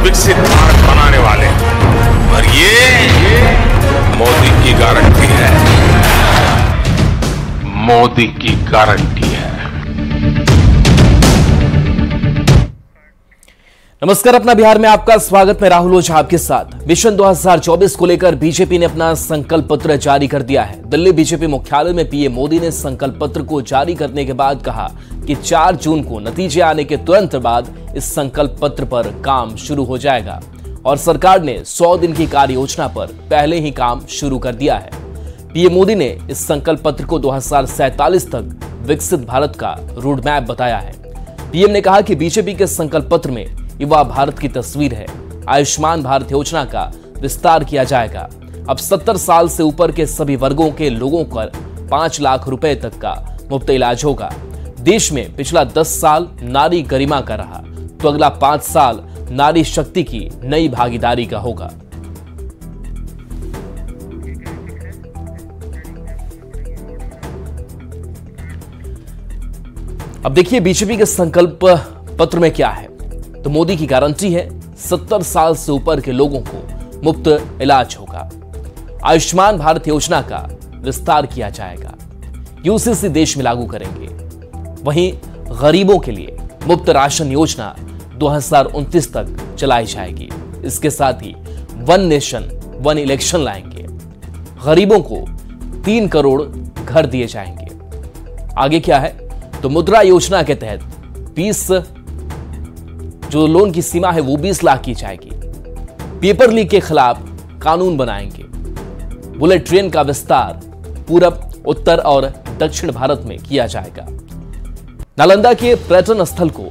विकसित भारत बनाने वाले हैं। और ये मोदी की गारंटी है, मोदी की गारंटी है। नमस्कार, अपना बिहार में आपका स्वागत। मैं राहुल ओझा आपके साथ। मिशन 2024 को लेकर बीजेपी ने अपना संकल्प पत्र जारी कर दिया है। दिल्ली बीजेपी मुख्यालय में पीएम मोदी ने संकल्प पत्र को जारी करने के बाद कहा कि 4 जून को नतीजे आने के तुरंत बाद इस संकल्प पत्र पर काम शुरू हो जाएगा और सरकार ने 100 दिन की कार्य योजना पर पहले ही काम शुरू कर दिया है। पीएम मोदी ने इस संकल्प पत्र को 2047 तक विकसित भारत का रोड मैप बताया है। पीएम ने कहा कि बीजेपी के संकल्प पत्र में युवा भारत की तस्वीर है। आयुष्मान भारत योजना का विस्तार किया जाएगा। अब 70 साल से ऊपर के सभी वर्गों के लोगों को 5 लाख रुपए तक का मुफ्त इलाज होगा। देश में पिछला 10 साल नारी गरिमा का रहा, तो अगला 5 साल नारी शक्ति की नई भागीदारी का होगा। अब देखिए बीजेपी के संकल्प पत्र में क्या है। तो मोदी की गारंटी है 70 साल से ऊपर के लोगों को मुफ्त इलाज होगा। आयुष्मान भारत योजना का विस्तार किया जाएगा, यूसीसी देश में लागू करेंगे। वहीं गरीबों के लिए मुफ्त राशन योजना 2029 तक चलाई जाएगी। इसके साथ ही 1 नेशन 1 इलेक्शन लाएंगे। गरीबों को 3 करोड़ घर दिए जाएंगे। आगे क्या है, तो मुद्रा योजना के तहत 20 जो लोन की सीमा है वो 20 लाख की जाएगी। पेपर लीक के खिलाफ कानून बनाएंगे। बुलेट ट्रेन का विस्तार पूरब, उत्तर और दक्षिण भारत में किया जाएगा। नालंदा के पर्यटन स्थल को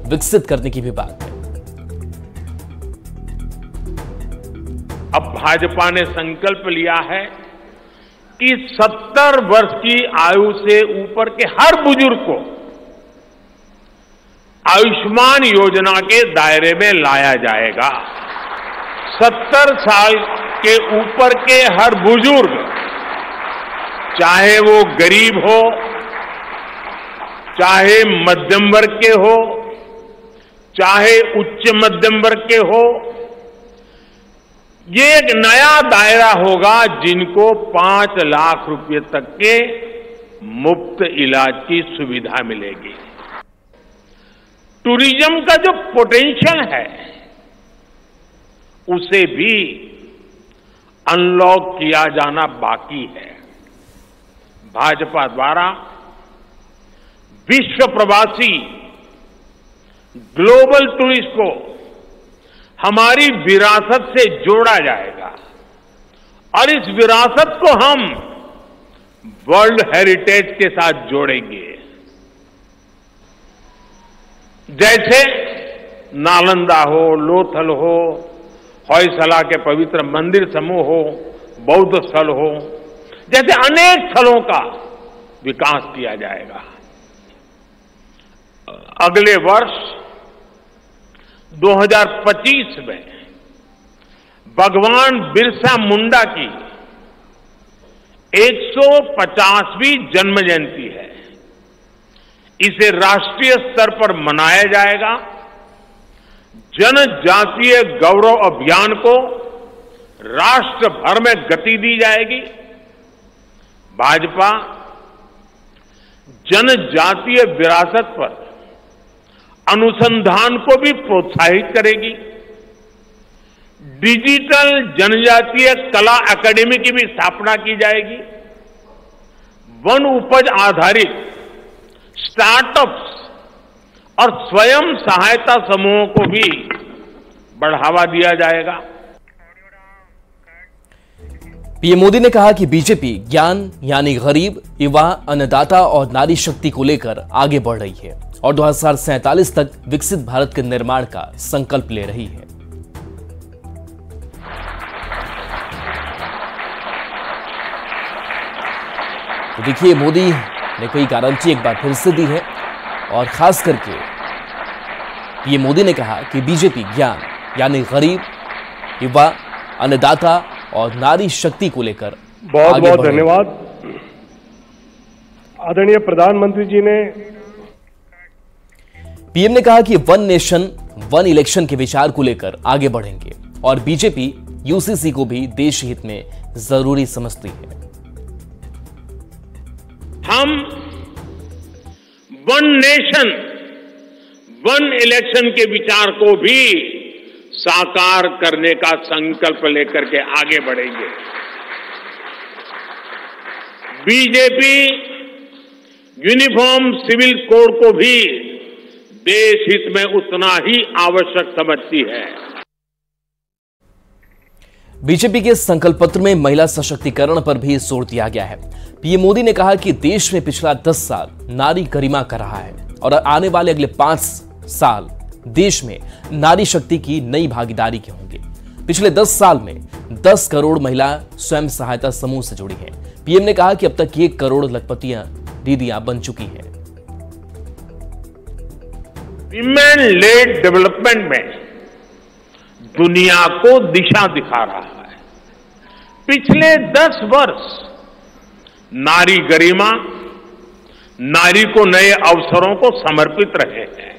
विकसित करने की भी बात है। अब भाजपा ने संकल्प लिया है कि 70 वर्ष की आयु से ऊपर के हर बुजुर्ग को आयुष्मान योजना के दायरे में लाया जाएगा। 70 साल के ऊपर के हर बुजुर्ग, चाहे वो गरीब हो, चाहे मध्यम वर्ग के हो, चाहे उच्च मध्यम वर्ग के हो, ये एक नया दायरा होगा जिनको 5 लाख रुपए तक के मुफ्त इलाज की सुविधा मिलेगी। टूरिज्म का जो पोटेंशियल है उसे भी अनलॉक किया जाना बाकी है। भाजपा द्वारा विश्व प्रवासी ग्लोबल टूरिस्ट को हमारी विरासत से जोड़ा जाएगा और इस विरासत को हम वर्ल्ड हेरिटेज के साथ जोड़ेंगे। जैसे नालंदा हो, लोथल हो, होयसला के पवित्र मंदिर समूह हो, बौद्ध स्थल हो, जैसे अनेक स्थलों का विकास किया जाएगा। अगले वर्ष 2025 में भगवान बिरसा मुंडा की 150वीं जन्म जयंती है। इसे राष्ट्रीय स्तर पर मनाया जाएगा। जनजातीय गौरव अभियान को राष्ट्र भर में गति दी जाएगी। भाजपा जनजातीय विरासत पर अनुसंधान को भी प्रोत्साहित करेगी। डिजिटल जनजातीय कला अकादमी की भी स्थापना की जाएगी। वन उपज आधारित स्टार्टअप्स और स्वयं सहायता समूहों को भी बढ़ावा दिया जाएगा। पीएम मोदी ने कहा कि बीजेपी ज्ञान यानी गरीब, युवा, अन्नदाता और नारी शक्ति को लेकर आगे बढ़ रही है और 2047 तक विकसित भारत के निर्माण का संकल्प ले रही है। तो देखिए मोदी ने कोई गारंटी एक बार फिर से दी है और खास करके पीएम मोदी ने कहा कि बीजेपी ज्ञान यानी गरीब, युवा, अन्नदाता और नारी शक्ति को लेकर बहुत बहुत धन्यवाद। आदरणीय प्रधानमंत्री जी ने पीएम ने कहा कि वन नेशन वन इलेक्शन के विचार को लेकर आगे बढ़ेंगे और बीजेपी यूसीसी को भी देश हित में जरूरी समझती है। हम वन नेशन वन इलेक्शन के विचार को भी साकार करने का संकल्प लेकर के आगे बढ़ेंगे। बीजेपी यूनिफॉर्म सिविल कोड को भी देश हित में उतना ही आवश्यक समझती है। बीजेपी के संकल्प पत्र में महिला सशक्तिकरण पर भी जोर दिया गया है। पीएम मोदी ने कहा कि देश में पिछला 10 साल नारी गरिमा का रहा है और आने वाले अगले 5 साल देश में नारी शक्ति की नई भागीदारी के होंगे। पिछले 10 साल में 10 करोड़ महिला स्वयं सहायता समूह से जुड़ी हैं। पीएम ने कहा कि अब तक 1 करोड़ लखपतियां दीदियां बन चुकी हैं। विमेन लेड डेवलपमेंट में दुनिया को दिशा दिखा रहा है। पिछले 10 वर्ष नारी गरिमा, नारी को नए अवसरों को समर्पित रहे हैं।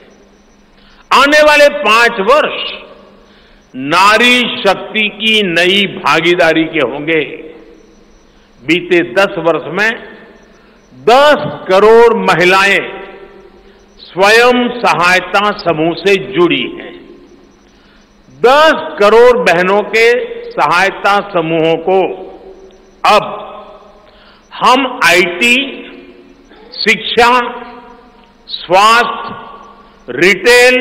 आने वाले 5 वर्ष नारी शक्ति की नई भागीदारी के होंगे। बीते 10 वर्ष में 10 करोड़ महिलाएं स्वयं सहायता समूह से जुड़ी हैं। 10 करोड़ बहनों के सहायता समूहों को अब हम आईटी, शिक्षा, स्वास्थ्य, रिटेल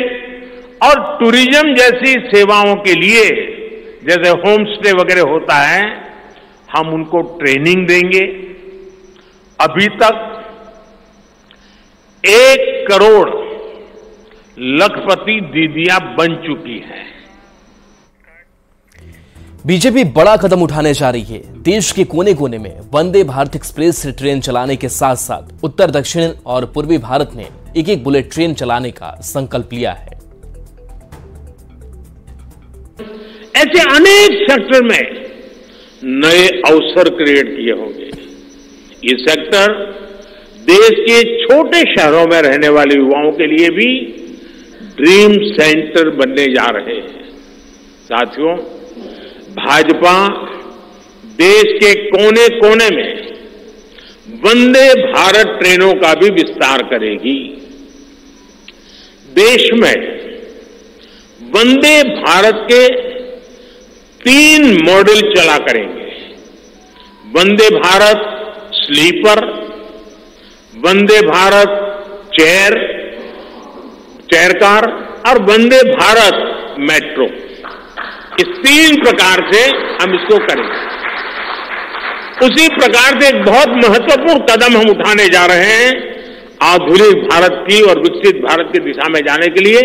और टूरिज्म जैसी सेवाओं के लिए, जैसे होम स्टे वगैरह होता है, हम उनको ट्रेनिंग देंगे। अभी तक 1 करोड़ लखपति दीदियां बन चुकी हैं। बीजेपी बड़ा कदम उठाने जा रही है। देश के कोने कोने में वंदे भारत एक्सप्रेस से ट्रेन चलाने के साथ साथ उत्तर, दक्षिण और पूर्वी भारत में एक बुलेट ट्रेन चलाने का संकल्प लिया है। ऐसे अनेक सेक्टर में नए अवसर क्रिएट किए होंगे। ये सेक्टर देश के छोटे शहरों में रहने वाले युवाओं के लिए भी ड्रीम सेंटर बनने जा रहे हैं। साथियों, भाजपा देश के कोने कोने में वंदे भारत ट्रेनों का भी विस्तार करेगी। देश में वंदे भारत के 3 मॉडल चला करेंगे। Vande Bharat sleeper, Vande Bharat chair car और वंदे भारत मेट्रो। इस 3 प्रकार से हम इसको करेंगे। उसी प्रकार से एक बहुत महत्वपूर्ण कदम हम उठाने जा रहे हैं आधुनिक भारत की और विकसित भारत की दिशा में जाने के लिए।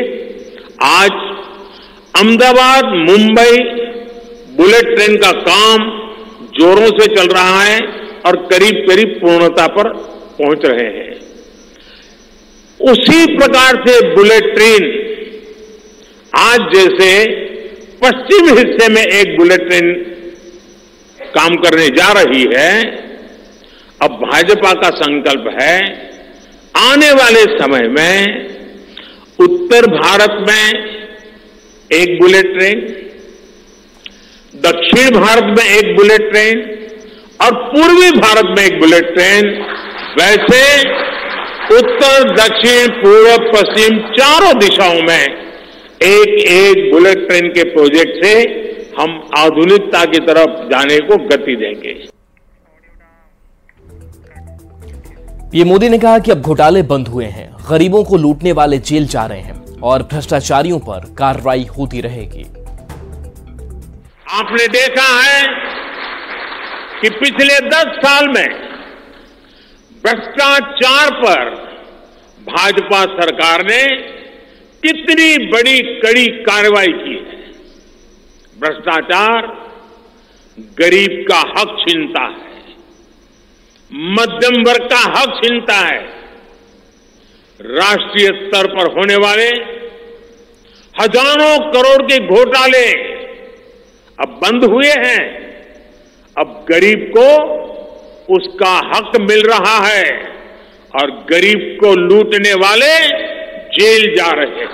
आज अहमदाबाद मुंबई बुलेट ट्रेन का काम जोरों से चल रहा है और करीब करीब पूर्णता पर पहुंच रहे हैं। उसी प्रकार से बुलेट ट्रेन आज जैसे पश्चिम हिस्से में एक बुलेट ट्रेन काम करने जा रही है, अब भाजपा का संकल्प है आने वाले समय में उत्तर भारत में एक बुलेट ट्रेन, दक्षिण भारत में एक बुलेट ट्रेन और पूर्वी भारत में एक बुलेट ट्रेन, वैसे उत्तर, दक्षिण, पूर्व, पश्चिम चारों दिशाओं में एक बुलेट ट्रेन के प्रोजेक्ट से हम आधुनिकता की तरफ जाने को गति देंगे। पीएम मोदी ने कहा कि अब घोटाले बंद हुए हैं, गरीबों को लूटने वाले जेल जा रहे हैं और भ्रष्टाचारियों पर कार्रवाई होती रहेगी। आपने देखा है कि पिछले 10 साल में भ्रष्टाचार पर भाजपा सरकार ने कितनी बड़ी कड़ी कार्रवाई की है। भ्रष्टाचार गरीब का हक छीनता है, मध्यम वर्ग का हक छीनता है। राष्ट्रीय स्तर पर होने वाले हजारों करोड़ के घोटाले अब बंद हुए हैं। अब गरीब को उसका हक मिल रहा है और गरीब को लूटने वाले जेल जा रहे हैं।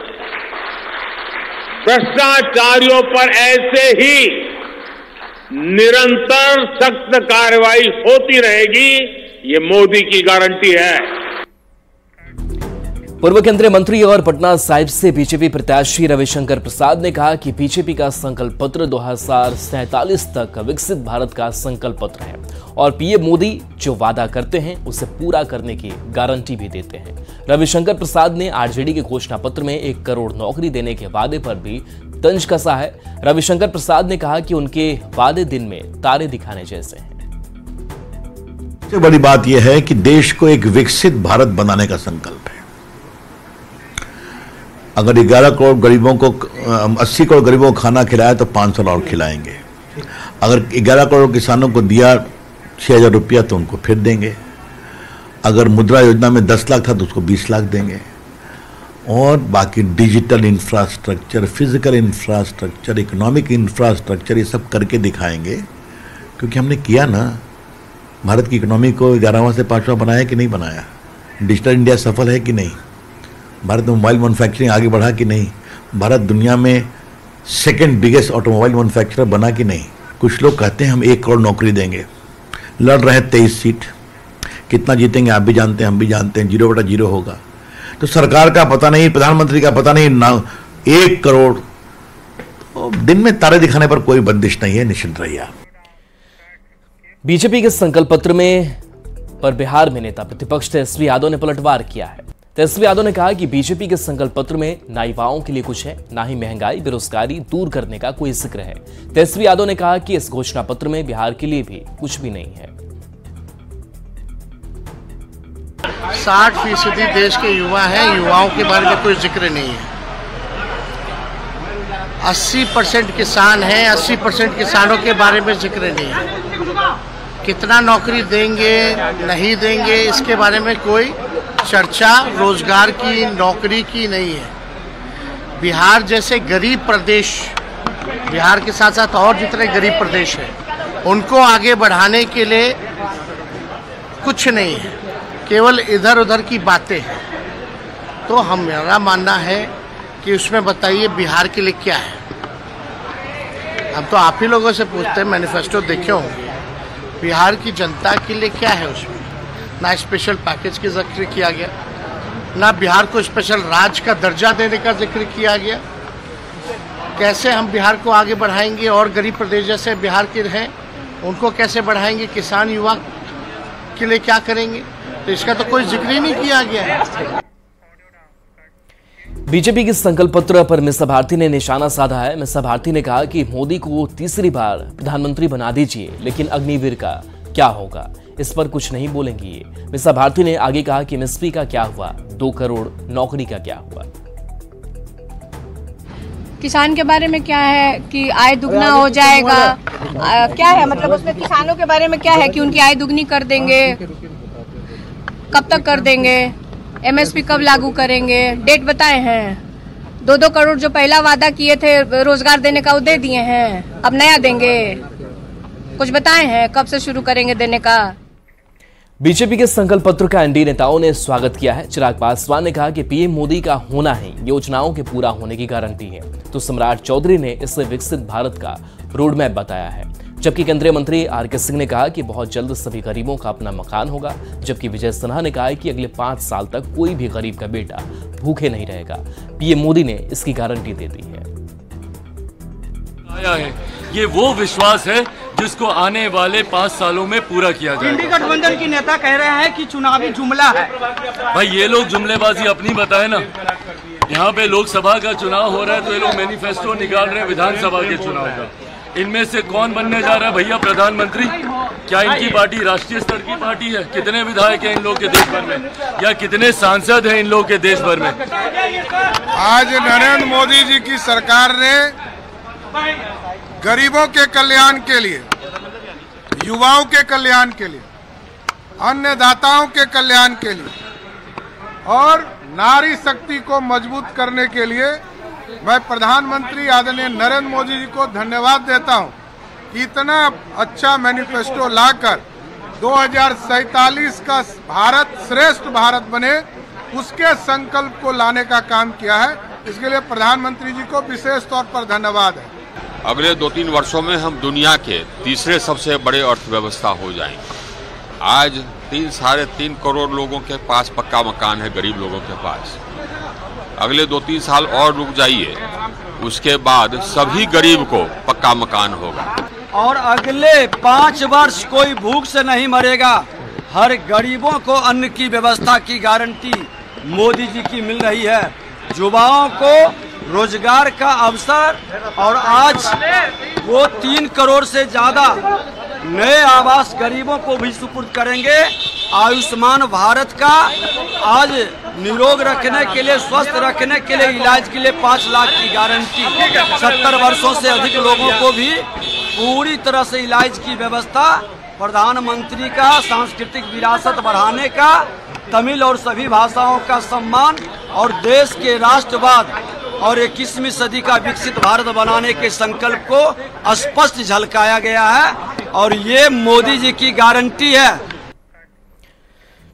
भ्रष्टाचारियों पर ऐसे ही निरंतर सख्त कार्रवाई होती रहेगी, ये मोदी की गारंटी है। पूर्व केंद्रीय मंत्री और पटना साहिब से बीजेपी प्रत्याशी रविशंकर प्रसाद ने कहा कि बीजेपी का संकल्प पत्र 2047 तक विकसित भारत का संकल्प पत्र है और पीएम मोदी जो वादा करते हैं उसे पूरा करने की गारंटी भी देते हैं। रविशंकर प्रसाद ने आरजेडी के घोषणा पत्र में 1 करोड़ नौकरी देने के वादे पर भी तंज कसा है। रविशंकर प्रसाद ने कहा कि उनके वादे दिन में तारे दिखाने जैसे हैं। सबसे बड़ी बात यह है कि देश को एक विकसित भारत बनाने का संकल्प है। अगर 11 करोड़ गरीबों को 80 करोड़ गरीबों को खाना खिलाया तो 500 और खिलाएंगे। अगर 11 करोड़ किसानों को दिया 6,000 रुपया तो उनको फिर देंगे। अगर मुद्रा योजना में 10 लाख था तो उसको 20 लाख देंगे। और बाकी digital infrastructure, physical infrastructure, economic infrastructure, ये सब करके दिखाएंगे। क्योंकि हमने किया ना, भारत की इकोनॉमी को 11वां से 5वां बनाया कि नहीं बनाया? डिजिटल इंडिया सफल है कि नहीं? भारत में मोबाइल मैन्युफैक्चरिंग आगे बढ़ा कि नहीं? भारत दुनिया में सेकंड बिगेस्ट ऑटोमोबाइल मैन्युफैक्चरर बना कि नहीं? कुछ लोग कहते हैं हम 1 करोड़ नौकरी देंगे, लड़ रहे हैं 23 सीट, कितना जीतेंगे आप भी जानते हैं, हम भी जानते हैं, 0/0 होगा। तो सरकार का पता नहीं, प्रधानमंत्री का पता नहीं, ना 1 करोड़। तो दिन में तारे दिखाने पर कोई बंदिश नहीं है, निश्चिंत रहिए आप। बीजेपी के संकल्प पत्र में पर बिहार में नेता प्रतिपक्ष तेजस्वी यादव ने पलटवार किया है। तेजस्वी यादव ने कहा कि बीजेपी के संकल्प पत्र में ना युवाओं के लिए कुछ है, ना ही महंगाई बेरोजगारी दूर करने का कोई जिक्र है। तेजस्वी यादव ने कहा कि इस घोषणा पत्र में बिहार के लिए भी कुछ भी नहीं है। 60% देश के युवा हैं, युवाओं के बारे में कोई जिक्र नहीं है। 80% किसान हैं, 80% किसानों के बारे में जिक्र नहीं है। कितना नौकरी देंगे नहीं देंगे इसके बारे में कोई चर्चा रोजगार की, नौकरी की नहीं है। बिहार जैसे गरीब प्रदेश, बिहार के साथ साथ और जितने गरीब प्रदेश हैं उनको आगे बढ़ाने के लिए कुछ नहीं है, केवल इधर उधर की बातें हैं। तो हमारा मानना है कि उसमें बताइए बिहार के लिए क्या है। हम तो आप ही लोगों से पूछते हैं, मैनिफेस्टो देखे होंगे, बिहार की जनता के लिए क्या है उसमें? ना स्पेशल पैकेज की जिक्र किया गया, ना बिहार को स्पेशल राज्य का दर्जा देने का जिक्र किया गया। कैसे हम बिहार को आगे बढ़ाएंगे और गरीब प्रदेश जैसे बिहार के हैं उनको कैसे बढ़ाएंगे, किसान युवा के लिए क्या करेंगे, तो इसका तो कोई जिक्र ही नहीं किया गया है। बीजेपी के संकल्प पत्र पर मिसा भारती ने निशाना साधा है। मिसा भारती ने कहा कि मोदी को तीसरी बार प्रधानमंत्री बना दीजिए, लेकिन अग्निवीर का क्या होगा इस पर कुछ नहीं बोलेंगी ये। मिसा भारती ने आगे कहा कि एमएसपी का क्या हुआ, 2 करोड़ नौकरी का क्या हुआ। किसान के बारे में क्या है कि आय दुगना हो जाएगा, क्या है मतलब उसमें किसानों के बारे में क्या है कि उनकी आय दुगनी कर देंगे, कब तक कर देंगे, एमएसपी कब लागू करेंगे, डेट बताए हैं। 2-2 करोड़ जो पहला वादा किए थे रोजगार देने का वो दे दिए हैं, अब नया देंगे, कुछ बताए हैं कब से शुरू करेंगे देने का। बीजेपी के संकल्प पत्र का एनडीए नेताओं ने स्वागत किया है। चिराग पासवान ने कहा कि पीएम मोदी का होना ही योजनाओं के पूरा होने की गारंटी है, तो सम्राट चौधरी ने इसे विकसित भारत का रोडमैप बताया है। जबकि केंद्रीय मंत्री आरके सिंह ने कहा कि बहुत जल्द सभी गरीबों का अपना मकान होगा। जबकि विजय सिन्हा ने कहा कि अगले 5 साल तक कोई भी गरीब का बेटा भूखे नहीं रहेगा। पीएम मोदी ने इसकी गारंटी दे दी है। आया है, ये वो विश्वास है जिसको आने वाले 5 सालों में पूरा किया जाएगा। इंडी गठबंधन की नेता कह रहे हैं कि चुनावी जुमला है। भाई ये लोग जुमलेबाजी अपनी बताए ना। यहाँ पे लोकसभा का चुनाव हो रहा है तो ये लोग मैनिफेस्टो निकाल रहे हैं विधानसभा के चुनाव का। इनमें से कौन बनने जा रहा है भैया प्रधानमंत्री? क्या इनकी पार्टी राष्ट्रीय स्तर की पार्टी है? कितने विधायक हैं इन लोग के देश भर में, या कितने सांसद हैं इन लोग के देश भर में? आज नरेंद्र मोदी जी की सरकार ने गरीबों के कल्याण के लिए, युवाओं के कल्याण के लिए, अन्नदाताओं के कल्याण के लिए और नारी शक्ति को मजबूत करने के लिए मैं प्रधानमंत्री आदरणीय नरेंद्र मोदी जी को धन्यवाद देता हूं कि इतना अच्छा मैनिफेस्टो लाकर 2047 का भारत श्रेष्ठ भारत बने, उसके संकल्प को लाने का काम किया है। इसके लिए प्रधानमंत्री जी को विशेष तौर पर धन्यवाद है। अगले 2-3 वर्षों में हम दुनिया के तीसरे सबसे बड़े अर्थव्यवस्था हो जाएंगे। आज 3-3.5 करोड़ लोगों के पास पक्का मकान है, गरीब लोगों के पास। अगले 2-3 साल और रुक जाइए, उसके बाद सभी गरीब को पक्का मकान होगा। और अगले 5 वर्ष कोई भूख से नहीं मरेगा। हर गरीबों को अन्न की व्यवस्था की गारंटी मोदी जी की मिल रही है। युवाओं को रोजगार का अवसर, और आज वो 3 करोड़ से ज्यादा नए आवास गरीबों को भी सुपुर्द करेंगे। आयुष्मान भारत का आज निरोग रखने के लिए, स्वस्थ रखने के लिए, इलाज के लिए 5 लाख की गारंटी। 70 वर्षों से अधिक लोगों को भी पूरी तरह से इलाज की व्यवस्था। प्रधानमंत्री का सांस्कृतिक विरासत बढ़ाने का, तमिल और सभी भाषाओं का सम्मान और देश के राष्ट्रवाद और 21वीं सदी का विकसित भारत बनाने के संकल्प को स्पष्ट झलकाया गया है और ये मोदी जी की गारंटी है।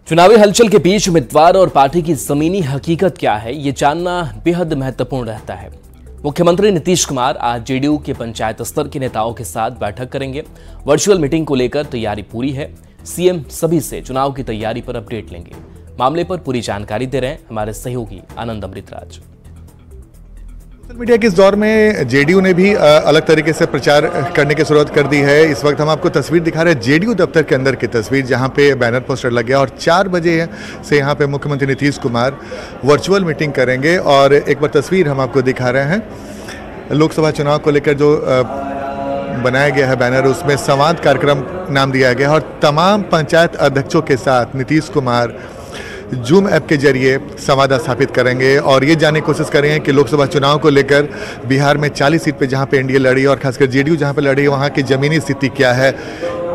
चुनावी हलचल के बीच उम्मीदवार और पार्टी की जमीनी हकीकत क्या है, ये जानना बेहद महत्वपूर्ण रहता है। मुख्यमंत्री नीतीश कुमार आज जेडीयू के पंचायत स्तर के नेताओं के साथ बैठक करेंगे। वर्चुअल मीटिंग को लेकर तैयारी पूरी है। सीएम सभी से चुनाव की तैयारी पर अपडेट लेंगे। मामले पर पूरी जानकारी दे रहे हैं हमारे सहयोगी आनंद अमृतराज। सोशल मीडिया के इस दौर में जेडीयू ने भी अलग तरीके से प्रचार करने की शुरुआत कर दी है। इस वक्त हम आपको तस्वीर दिखा रहे हैं जेडीयू दफ्तर के अंदर की तस्वीर, जहां पे बैनर पोस्टर लग गया और 4 बजे से यहां पे मुख्यमंत्री नीतीश कुमार वर्चुअल मीटिंग करेंगे। और एक बार तस्वीर हम आपको दिखा रहे हैं, लोकसभा चुनाव को लेकर जो बनाया गया है बैनर, उसमें संवाद कार्यक्रम नाम दिया गया है और तमाम पंचायत अध्यक्षों के साथ नीतीश कुमार जूम ऐप के जरिए संवाद स्थापित करेंगे और ये जानने की कोशिश करेंगे कि लोकसभा चुनाव को लेकर बिहार में 40 सीट पे जहां पे एनडीए लड़ी और खासकर जेडीयू जहां पे लड़ी, वहां की जमीनी स्थिति क्या है,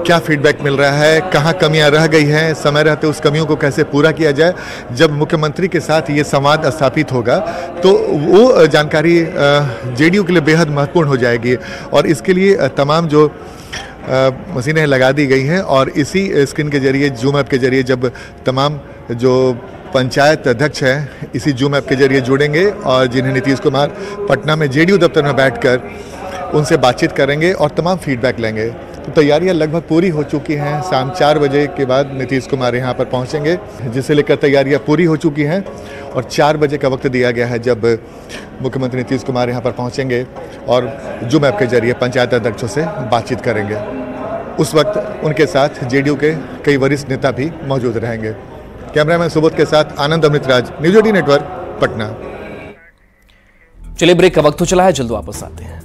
क्या फीडबैक मिल रहा है, कहां कमियां रह गई हैं, समय रहते उस कमियों को कैसे पूरा किया जाए। जब मुख्यमंत्री के साथ ये संवाद स्थापित होगा तो वो जानकारी जेडीयू के लिए बेहद महत्वपूर्ण हो जाएगी और इसके लिए तमाम जो मशीनें लगा दी गई हैं और इसी स्क्रीन के जरिए, जूम ऐप के जरिए जब तमाम जो पंचायत अध्यक्ष हैं इसी जूम ऐप के जरिए जुड़ेंगे और जिन्हें नीतीश कुमार पटना में जेडीयू दफ्तर में बैठकर उनसे बातचीत करेंगे और तमाम फीडबैक लेंगे। तो तैयारियां लगभग पूरी हो चुकी हैं। शाम 4 बजे के बाद नीतीश कुमार यहां पर पहुंचेंगे, जिसे लेकर तैयारियां पूरी हो चुकी हैं और 4 बजे का वक्त दिया गया है जब मुख्यमंत्री नीतीश कुमार यहां पर पहुंचेंगे और जूम ऐप के जरिए पंचायत अध्यक्षों से बातचीत करेंगे। उस वक्त उनके साथ जेडीयू के कई वरिष्ठ नेता भी मौजूद रहेंगे। कैमरामैन सुबोध के साथ आनंद अमृतराज, न्यूज 18 नेटवर्क, पटना। चलिए ब्रेक का वक्त हो चला है, जल्द वापस आते हैं।